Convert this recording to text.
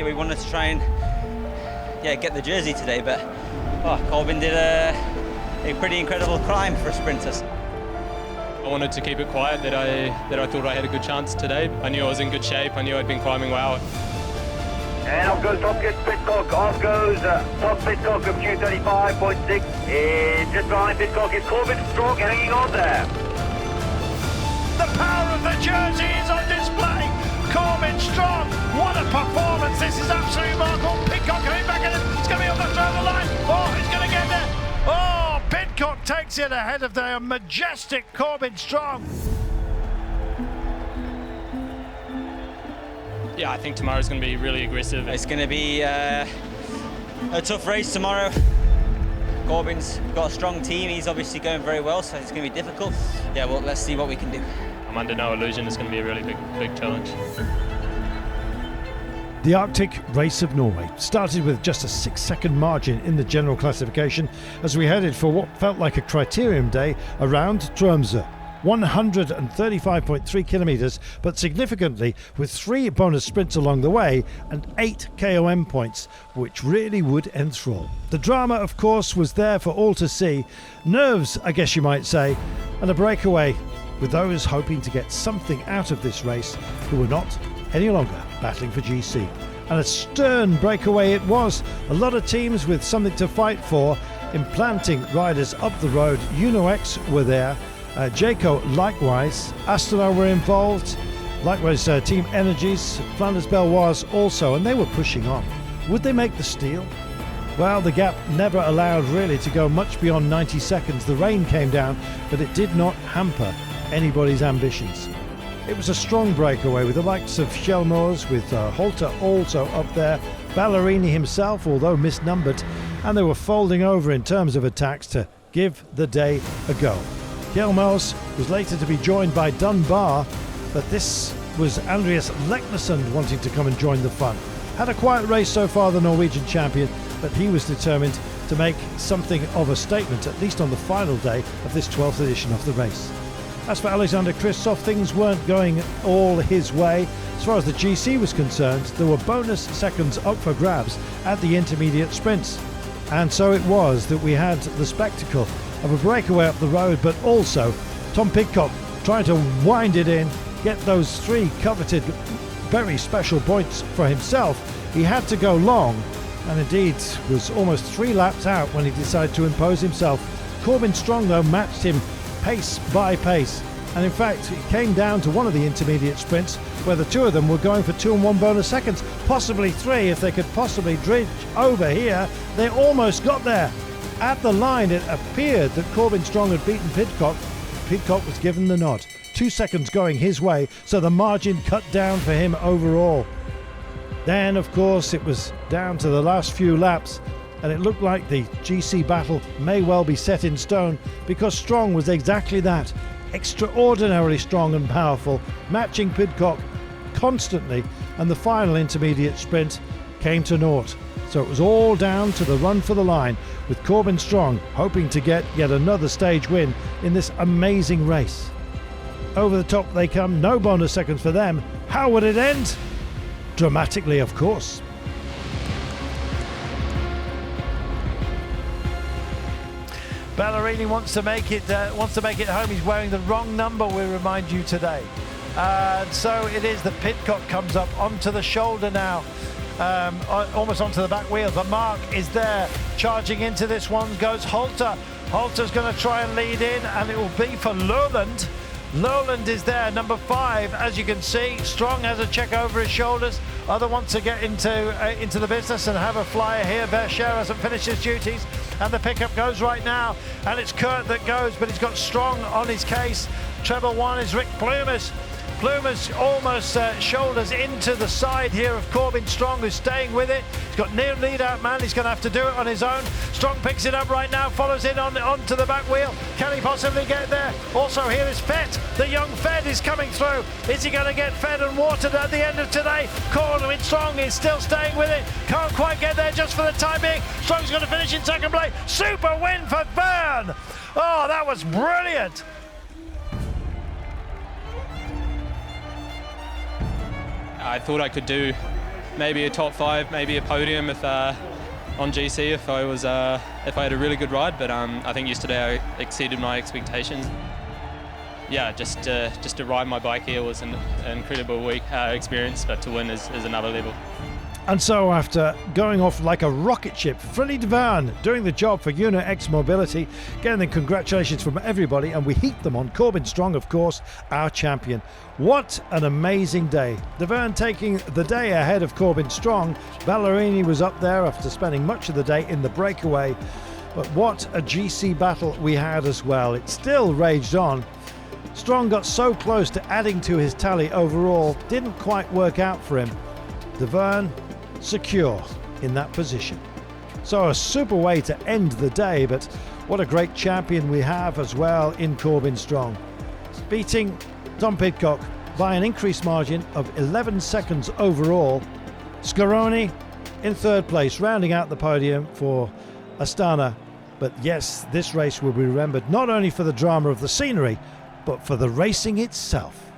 we wanted to try and get the jersey today, but Corbin did a pretty incredible climb for sprinters. I wanted to keep it quiet, that I thought I had a good chance today. I knew I was in good shape, I knew I'd been climbing well. And off goes Tom Pidcock, off goes Tom Pidcock of Q35.6. Just behind Pidcock is Corbin Strong hanging on there. The power of the jersey is on display. Corbin Strong, what a performance. This is absolutely remarkable. Pidcock coming back in, it's going to be on the throw of the line. Oh, he's going to get there. Oh, Pidcock takes it ahead of the majestic Corbin Strong. Yeah, I think tomorrow's going to be really aggressive. It's going to be a tough race tomorrow. Corbin's got a strong team, he's obviously going very well, so it's going to be difficult. Yeah, well, let's see what we can do. I'm under no illusion it's going to be a really big challenge. The Arctic Race of Norway started with just a 6-second margin in the general classification as we headed for what felt like a criterium day around Tromsø. 135.3 kilometres, but significantly with 3 bonus sprints along the way and 8 KOM points, which really would enthrall. The drama, of course, was there for all to see. Nerves, I guess you might say, and a breakaway with those hoping to get something out of this race who were not any longer battling for GC. And a stern breakaway it was. A lot of teams with something to fight for, implanting riders up the road. UNOX were there. Jayco likewise, Astana were involved, likewise Team Energies, Flanders Belloise also, and they were pushing on. Would they make the steal? Well, the gap never allowed really to go much beyond 90 seconds. The rain came down, but it did not hamper anybody's ambitions. It was a strong breakaway with the likes of Hjelmås, with Holter also up there, Ballerini himself, although misnumbered, and they were folding over in terms of attacks to give the day a go. Hjelmås was later to be joined by Dunbar, but this was Andreas Leknessund wanting to come and join the fun. Had a quiet race so far, the Norwegian champion, but he was determined to make something of a statement, at least on the final day of this 12th edition of the race. As for Alexander Kristoff, things weren't going all his way. As far as the GC was concerned, there were bonus seconds up for grabs at the intermediate sprints. And so it was that we had the spectacle of a breakaway up the road, but also Tom Pidcock trying to wind it in, get those 3 coveted very special points for himself. He had to go long, and indeed was almost 3 laps out when he decided to impose himself. Corbin Strong, though, matched him pace by pace, and in fact it came down to one of the intermediate sprints where the 2 of them were going for 2 and 1 bonus seconds, possibly 3 if they could possibly dredge over here. They almost got there. At the line, it appeared that Corbin Strong had beaten Pidcock. Pidcock was given the nod. 2 seconds going his way, so the margin cut down for him overall. Then, of course, it was down to the last few laps, and it looked like the GC battle may well be set in stone, because Strong was exactly that. Extraordinarily strong and powerful, matching Pidcock constantly, and the final intermediate sprint came to naught. So it was all down to the run for the line, with Corbin Strong hoping to get yet another stage win in this amazing race. Over the top they come, no bonus seconds for them. How would it end? Dramatically, of course. Ballerini wants to make it home. He's wearing the wrong number, we remind you today. So it is that Pidcock comes up onto the shoulder now. Almost onto the back wheel. Vermaerke is there, charging into this one goes Holter. Holter's going to try and lead in, and it will be for Lowland. Lowland is there, number 5, as you can see. Strong has a check over his shoulders. Other wants to get into the business and have a flyer here. Vermaerke hasn't finished his duties, and the pickup goes right now, and it's Kurt that goes, but he's got Strong on his case. Treble 1 is Rick Plumas. Plumas almost shoulders into the side here of Corbin Strong, who's staying with it. He's got near lead out man, he's going to have to do it on his own. Strong picks it up right now, follows in onto the back wheel. Can he possibly get there? Also here is Fett, the young Fed is coming through. Is he going to get fed and watered at the end of today? Corbin Strong is still staying with it, can't quite get there just for the time being. Strong's going to finish in second place. Super win for Bern. Oh, that was brilliant. I thought I could do maybe a top 5, maybe a podium if on GC if I had a really good ride. But I think yesterday I exceeded my expectations. Yeah, just to ride my bike here was an incredible experience, but to win is another level. And so after going off like a rocket ship, Freddie de Vaan doing the job for Uno X Mobility. Again, then congratulations from everybody, and we heap them on Corbin Strong, of course, our champion. What an amazing day. De Vaan taking the day ahead of Corbin Strong. Ballerini was up there after spending much of the day in the breakaway. But what a GC battle we had as well. It still raged on. Strong got so close to adding to his tally overall, didn't quite work out for him. De Vaan secure in that position. So a super way to end the day, but what a great champion we have as well in Corbin Strong. Beating Tom Pidcock by an increased margin of 11 seconds overall. Scaroni in third place, rounding out the podium for Astana. But yes, this race will be remembered not only for the drama of the scenery, but for the racing itself.